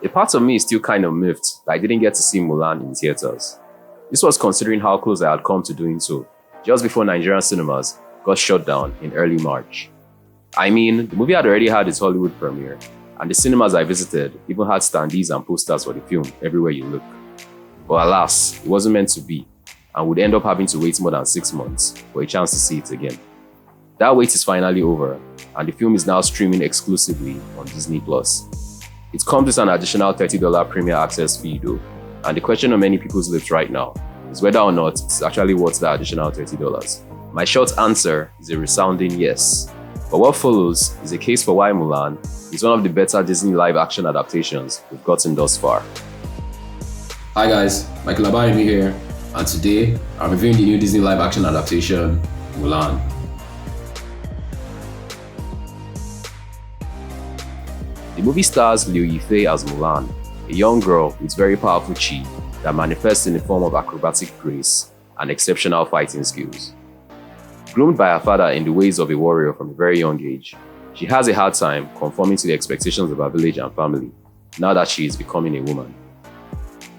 A part of me is still kind of miffed that I didn't get to see Mulan in theaters. This was considering how close I had come to doing so, just before Nigerian cinemas got shut down in early March. I mean, the movie had already had its Hollywood premiere, and the cinemas I visited even had standees and posters for the film everywhere you look. But alas, it wasn't meant to be, and would end up having to wait more than 6 months for a chance to see it again. That wait is finally over, and the film is now streaming exclusively on Disney+. It comes with an additional $30 Premier Access fee though, and the question on many people's lips right now is whether or not it's actually worth that additional $30. My short answer is a resounding yes. But what follows is a case for why Mulan is one of the better Disney live-action adaptations we've gotten thus far. Hi guys, Michael Abayemi here, and today I'm reviewing the new Disney live-action adaptation, Mulan. The movie stars Liu Yifei as Mulan, a young girl with very powerful chi that manifests in the form of acrobatic grace and exceptional fighting skills. Groomed by her father in the ways of a warrior from a very young age, she has a hard time conforming to the expectations of her village and family now that she is becoming a woman.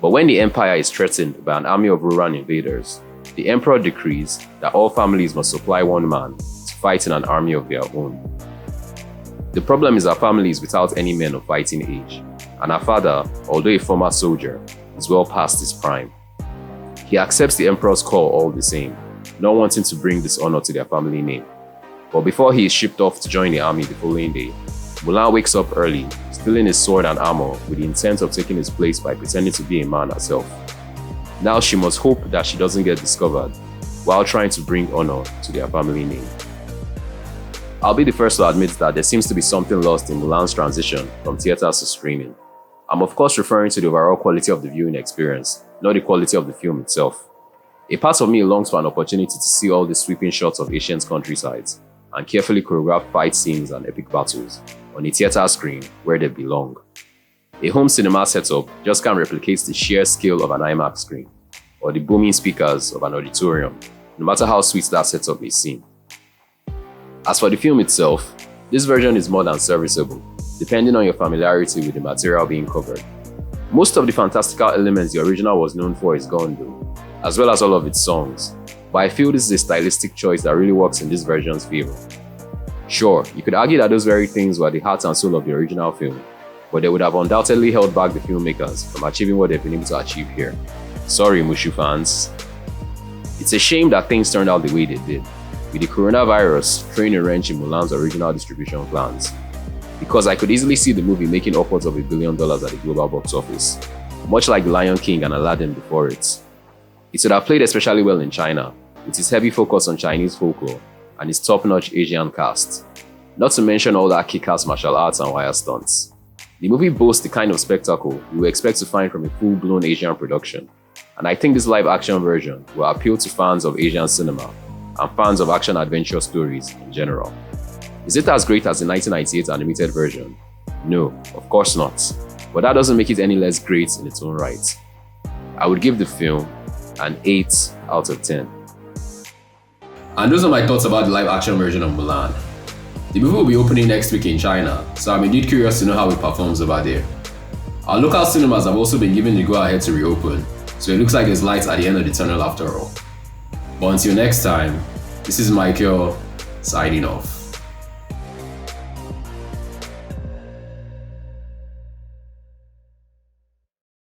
But when the empire is threatened by an army of Roran invaders, the emperor decrees that all families must supply one man to fight in an army of their own. The problem is her family is without any men of fighting age, and her father, although a former soldier, is well past his prime. He accepts the emperor's call all the same, not wanting to bring dishonor to their family name. But before he is shipped off to join the army the following day, Mulan wakes up early, stealing his sword and armor with the intent of taking his place by pretending to be a man herself. Now she must hope that she doesn't get discovered, while trying to bring honor to their family name. I'll be the first to admit that there seems to be something lost in Mulan's transition from theaters to streaming. I'm of course referring to the overall quality of the viewing experience, not the quality of the film itself. A part of me longs for an opportunity to see all the sweeping shots of ancient countrysides and carefully choreographed fight scenes and epic battles on a theater screen where they belong. A home cinema setup just can't replicate the sheer scale of an IMAX screen or the booming speakers of an auditorium, no matter how sweet that setup may seem. As for the film itself, this version is more than serviceable, depending on your familiarity with the material being covered. Most of the fantastical elements the original was known for is gone though, as well as all of its songs, but I feel this is a stylistic choice that really works in this version's favor. Sure, you could argue that those very things were the heart and soul of the original film, but they would have undoubtedly held back the filmmakers from achieving what they've been able to achieve here. Sorry, Mushu fans. It's a shame that things turned out the way they did, with the coronavirus throwing a wrench in Mulan's original distribution plans, because I could easily see the movie making upwards of $1 billion at the global box office, much like The Lion King and Aladdin before it. It would have played especially well in China, with its heavy focus on Chinese folklore and its top-notch Asian cast, not to mention all that kick-ass martial arts and wire stunts. The movie boasts the kind of spectacle you would expect to find from a full-blown Asian production, and I think this live-action version will appeal to fans of Asian cinema and fans of action-adventure stories in general. Is it as great as the 1998 animated version? No, of course not, but that doesn't make it any less great in its own right. I would give the film an 8 out of 10. And those are my thoughts about the live-action version of Mulan. The movie will be opening next week in China, so I'm indeed curious to know how it performs over there. Our local cinemas have also been given the go-ahead to reopen, so it looks like there's light at the end of the tunnel after all. But until next time, this is Michael, signing off.